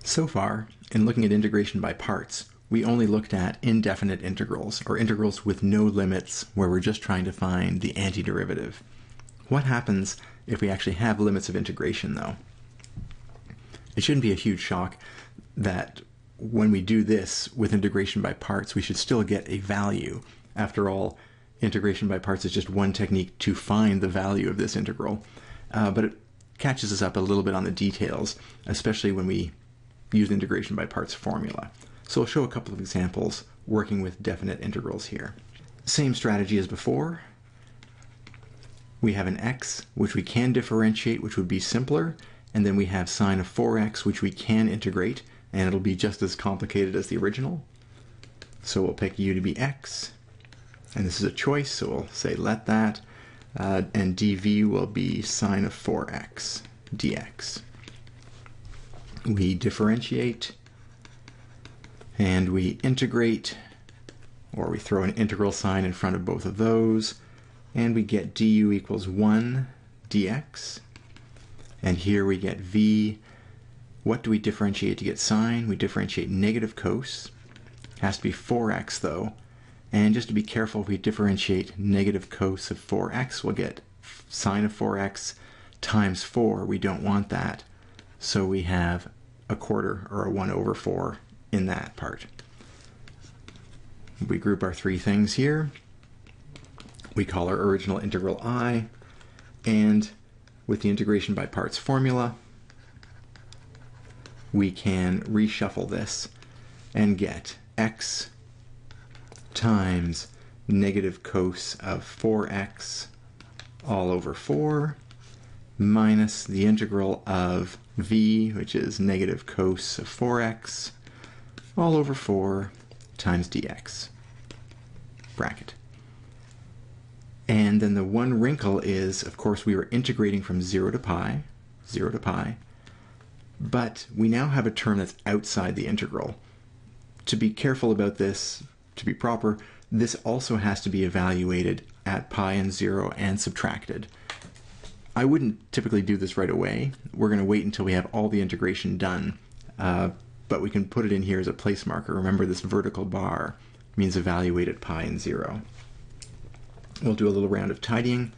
So far, in looking at integration by parts, we only looked at indefinite integrals, or integrals with no limits where we're just trying to find the antiderivative. What happens if we actually have limits of integration, though? It shouldn't be a huge shock that when we do this with integration by parts, we should still get a value. After all, integration by parts is just one technique to find the value of this integral, but it catches us up a little bit on the details, especially when we use integration by parts formula. So I'll show a couple of examples working with definite integrals here. Same strategy as before. We have an x, which we can differentiate, which would be simpler, and then we have sine of 4x, which we can integrate, and it'll be just as complicated as the original. So we'll pick u to be x, and this is a choice, so we'll say let that, and dv will be sine of 4x dx. We differentiate, and we integrate, or we throw an integral sign in front of both of those, and we get du equals 1 dx. And here we get v. What do we differentiate to get sine? We differentiate negative cos. It has to be 4x though. And just to be careful, if we differentiate negative cos of 4x, we'll get sine of 4x times 4. We don't want that. So we have a quarter, or a 1 over 4 in that part. We group our three things here. We call our original integral I, and with the integration by parts formula, we can reshuffle this and get x times negative cos of 4x all over 4 minus the integral of v, which is negative cos of 4x all over 4 times dx, bracket. And then the one wrinkle is, of course, we were integrating from 0 to pi, but we now have a term that's outside the integral. To be careful about this, to be proper, this also has to be evaluated at pi and 0 and subtracted. I wouldn't typically do this right away. We're going to wait until we have all the integration done, but we can put it in here as a place marker. Remember, this vertical bar means evaluate at pi and 0. We'll do a little round of tidying.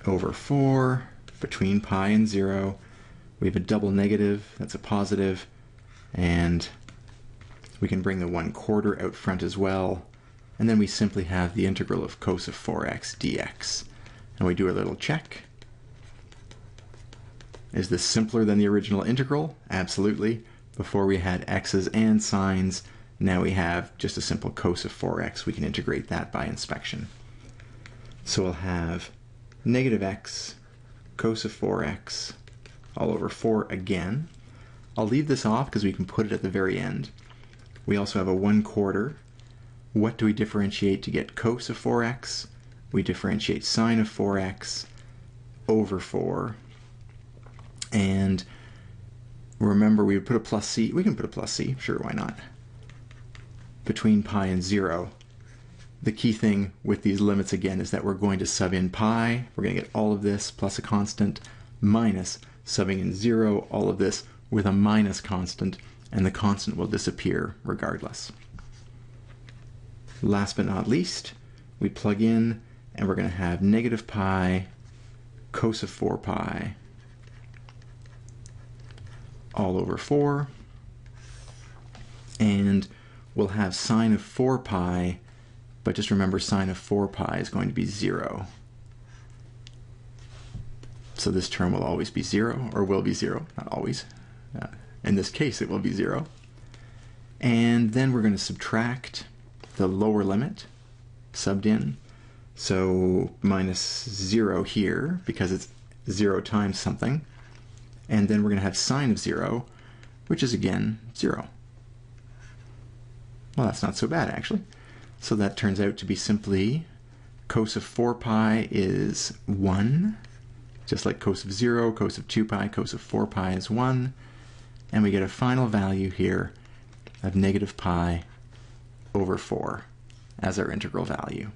Over 4, between pi and 0, we have a double negative, that's a positive, and we can bring the 1/4 out front as well, and then we simply have the integral of cos of 4x dx. And we do a little check. Is this simpler than the original integral? Absolutely. Before we had x's and sines. Now we have just a simple cos of 4x. We can integrate that by inspection. So we'll have negative x cos of 4x all over 4 again. I'll leave this off because we can put it at the very end. We also have a 1/4. What do we differentiate to get cos of 4x? We differentiate sine of 4x over 4. And remember, we would put a plus c. We can put a plus c, sure, why not? Between pi and 0. The key thing with these limits again is that we're going to sub in pi, we're going to get all of this plus a constant, minus subbing in 0, all of this with a minus constant, and the constant will disappear regardless. Last but not least, we plug in, and we're going to have negative pi cos of 4 pi all over 4, and we'll have sine of 4 pi, but just remember sine of 4 pi is going to be 0. So this term will always be 0, or will be 0, not always. In this case it will be 0. And then we're going to subtract the lower limit, subbed in. So minus 0 here, because it's 0 times something. And then we're going to have sine of 0, which is again 0. Well, that's not so bad, actually. So that turns out to be simply cos of 4 pi is 1, just like cos of 0, cos of 2 pi, cos of 4 pi is 1, and we get a final value here of negative pi over 4 as our integral value.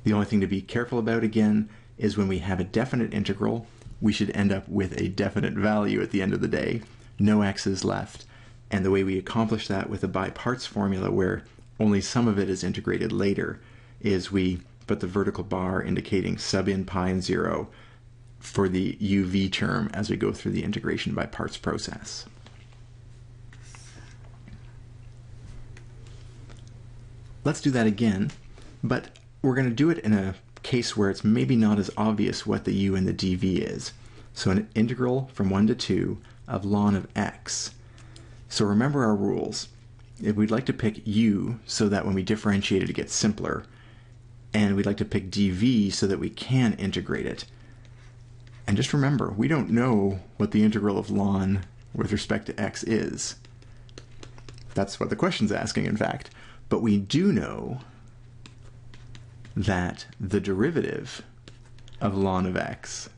The only thing to be careful about, again, is when we have a definite integral, we should end up with a definite value at the end of the day, no x's left. And the way we accomplish that with a by parts formula where only some of it is integrated later is we put the vertical bar indicating sub in pi and 0 for the uv term as we go through the integration by parts process. Let's do that again, but we're going to do it in a case where it's maybe not as obvious what the u and the dv is. So an integral from 1 to 2 of ln of x. So remember our rules. If we'd like to pick u so that when we differentiate it gets simpler, and we'd like to pick dv so that we can integrate it. And just remember, we don't know what the integral of ln with respect to x is. That's what the question's asking, in fact. But we do know that the derivative of ln of x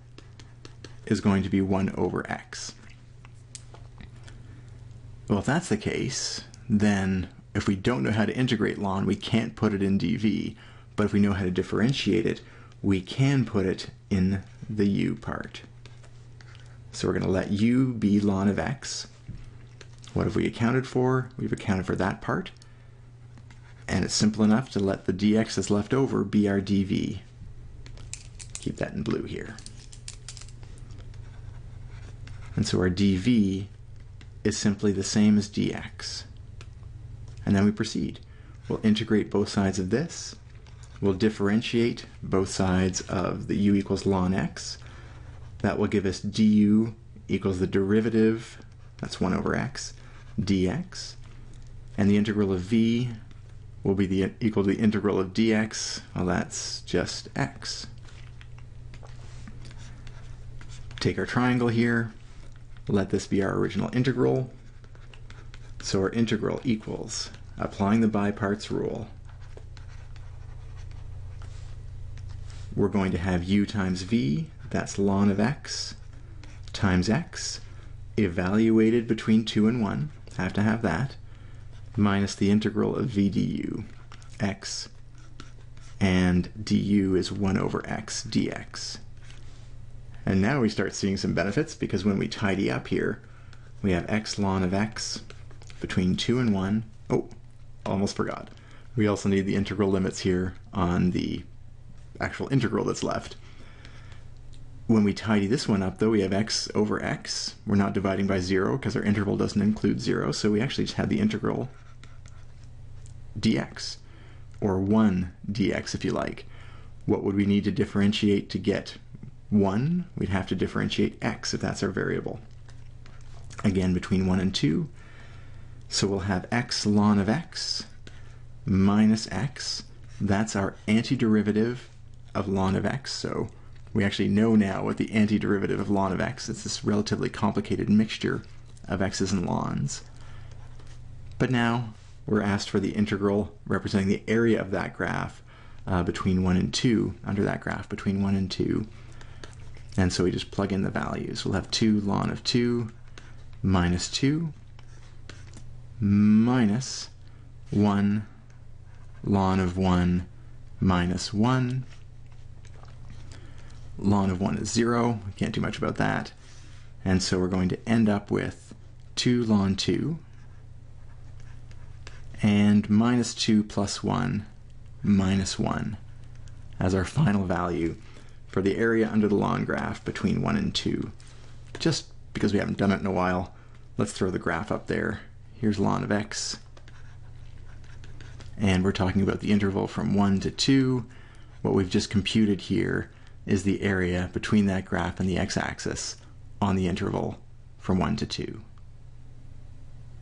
is going to be 1 over x. Well, if that's the case, then if we don't know how to integrate ln, we can't put it in dv. But if we know how to differentiate it, we can put it in the u part. So we're going to let u be ln of x. What have we accounted for? We've accounted for that part. And it's simple enough to let the dx that's left over be our dv. Keep that in blue here. And so our dv is simply the same as dx. And then we proceed. We'll integrate both sides of this. We'll differentiate both sides of the u equals ln x. That will give us du equals the derivative, that's 1 over x, dx. And the integral of v will be equal to the integral of dx. Well, that's just x. Take our triangle here. Let this be our original integral. So our integral equals, applying the by parts rule, we're going to have u times v, that's ln of x, times x, evaluated between 2 and 1, have to have that, minus the integral of v du, x, and du is 1 over x dx. And now we start seeing some benefits, because when we tidy up here, we have x ln of x between 2 and 1. Oh, almost forgot. We also need the integral limits here on the actual integral that's left. When we tidy this one up, though, we have x over x. We're not dividing by 0 because our interval doesn't include 0, so we actually just have the integral dx, or 1 dx if you like. What would we need to differentiate to get 1? We'd have to differentiate x if that's our variable. Again, between 1 and 2. So we'll have x ln of x minus x. That's our antiderivative of ln of x. So we actually know now what the antiderivative of ln of x is. It's this relatively complicated mixture of x's and lns. But now we're asked for the integral representing the area of that graph between 1 and 2, under that graph between 1 and 2. And so we just plug in the values. We'll have 2 ln of 2 minus 2 minus 1 ln of 1 minus 1. Ln of 1 is 0. We can't do much about that. And so we're going to end up with 2 ln 2 and minus 2 plus 1 minus 1 as our final value for the area under the ln graph between 1 and 2. Just because we haven't done it in a while, let's throw the graph up there. Here's ln of x. And we're talking about the interval from 1 to 2. What we've just computed here is the area between that graph and the x-axis on the interval from 1 to 2.